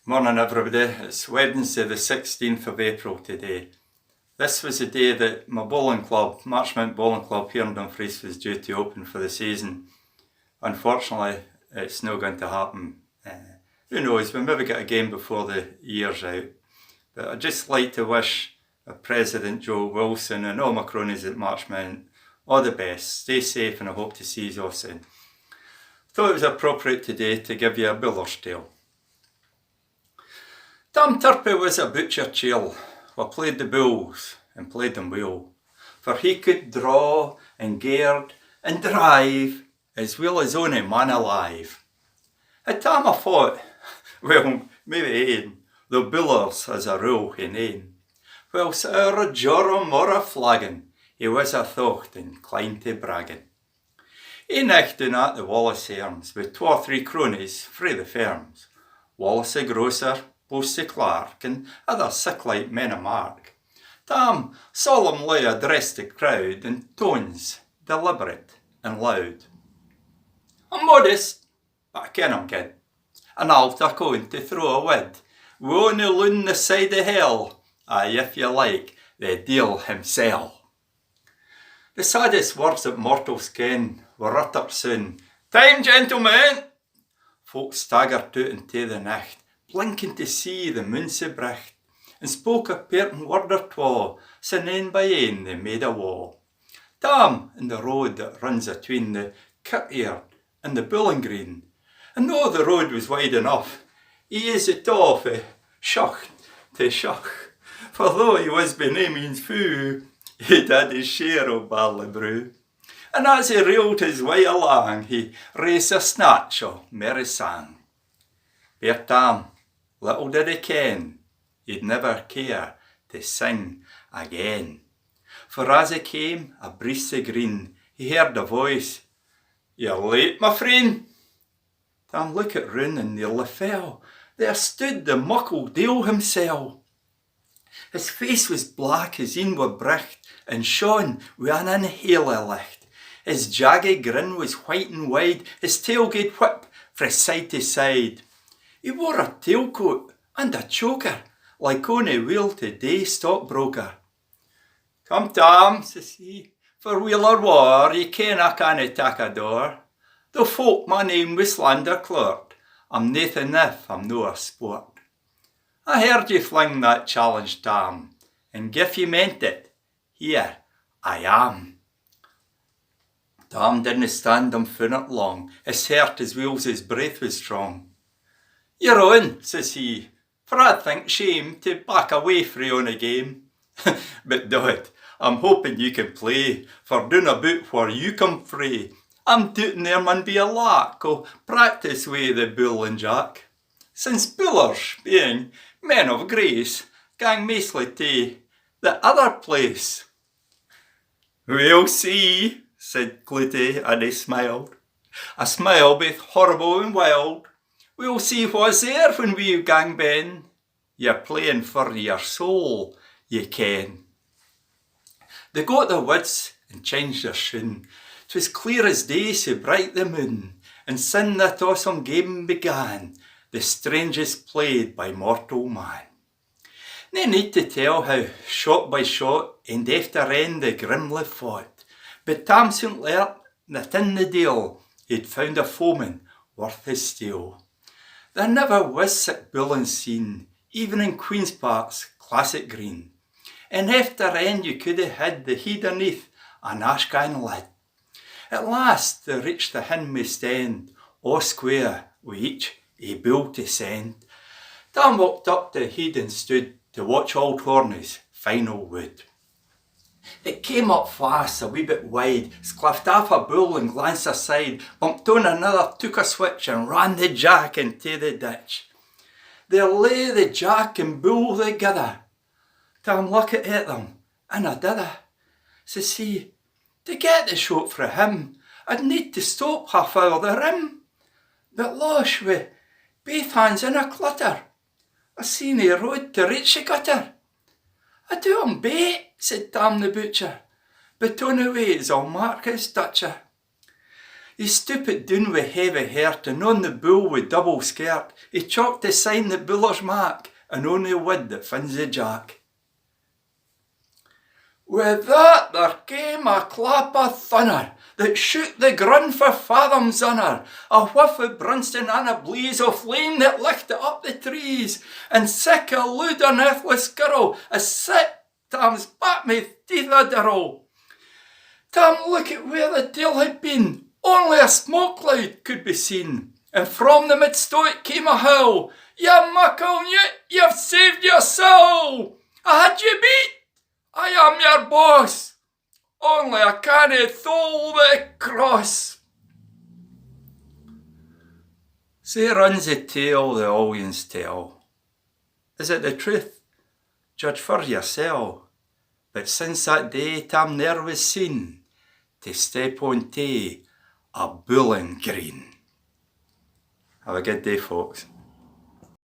Morning everybody, it's Wednesday the 16th of April today. This was the day that my bowling club, Marchmount Bowling Club here in Dumfries, was due to open for the season. Unfortunately, it's not going to happen. Who knows, we'll maybe get a game before the year's out. But I'd just like to wish President Joe Wilson and all my cronies at Marchmount all the best. Stay safe and I hope to see you all soon. Thought it was appropriate today to give you a boolers tale. Tam Turpie was a butcher chiel, who played the bulls, and played them well, for he could draw, and gird, and drive, as well as ony man alive. At Tam I thought, well, maybe ane, though boolers as a rule he nane. Whilst a jorum or a flaggin, he was a thocht inclined to braggin. He nichtin at the Wallace Arms, with 2 or 3 cronies frae the firms, Wallace the grocer, Posty Clark, and other sick-like men of mark. Tam solemnly addressed the crowd in tones deliberate and loud. I'm modest, but I ken I'm good, and I'll tak on to throw a wid. We only loon the side of hell, aye, if you like, the deil himsel. The saddest words that mortals ken were uttered soon. Time, gentlemen! Folk staggered out into the night, blinking to see the moon sae bright, and spoke a pertin word or twa, sin ane by ane they made a wa. Tam in the road that runs atween the kirkyard and the bowling green, and though the road was wide enough, he is it off shuck to shuck, for though he was by no means fou, he'd had his share of Ballybrew. And as he reeled his way along, he raised a snatch of merry sang. Bear Tam, little did he ken, he'd never care to sing again. For as he came abreast the green, he heard a voice, "You're late, my friend." Tam looked round and nearly fell. There stood the muckle deil himsel. His face was black as een were bricht, and shone with an unhaly licht. His jagged grin was white and wide, his tail gaed whip frae side to side. He wore a tailcoat and a choker, like ony well-to-day stockbroker. "Come, Tam," says he, "for weal or war, ye ken I canna tak a door. Though folk my name was slander clert, I'm naething if I'm no a sport. I heard ye fling that challenge, Tam, and gif ye meant it, here I am." Tam didna stand dumfounded long, his heart as well as his breath was strong. "You're on," says he, "for I think shame to back away frae on a game. But dod, I'm hoping you can play, for doon about where you come frae, I'm doubting there mun be a lack o' practice wi' the bull and jack, since bullers, being men of grace, gang mostly to the other place." "We'll see," said Clootie, and he smiled, a smile both horrible and wild. "We'll see what's there when we gang ben. You're playing for your soul, ye ken." They got their wits and changed their shoon. 'Twas clear as day, so bright the moon, and sin that awesome game began, the strangest played by mortal man. Nae need to tell how, shot by shot, end after end they grimly fought, but Tam soon learnt that in the deal he'd found a foeman worth his steel. There never was sic bulling seen, even in Queen's Park's classic green, and after end you could have hid the head aneath an ashcan lid. At last they reached the hindmost end, all square, wi' each a bull to send. Tam walked up the head and stood to watch Old Horny's final wood. It came up fast, a wee bit wide, scliffed off a bull and glanced aside, bumped on another, took a switch and ran the jack into the ditch. There lay the jack and bull together. Tam looked at them, and I dither. Says he, to get the shot frae him, I'd need to stop half over the rim. But losh, wi' baith hands in a clutter, I seen he rode to reach the gutter. "I do him bait," said Tam the butcher, "but on the way is all Marcus Dutcher." He stoopit down with heavy heart, and on the bull with double skirt, he chalked the sign that boolers mak, and on the wood that fins the jack. With that there came a clap of thunder, that shook the grun for fathoms under, a whiff of brimstone and a blaze of flame that lichted up the trees, and sick a loud unearthly skirl, as sick Tam's bat me teeth a dirl. Tam look at where the tail had been, only a smoke cloud could be seen, and from the midstoit came a howl, "You muckle newt, you've saved your soul! I had you beat, I am your boss, only I canna thole the cross." So runs the tale the audience tell. Is it the truth? Judge for yourself. But since that day Tam ne'er was seen to step on tay a Bowling Green. Have a good day, folks.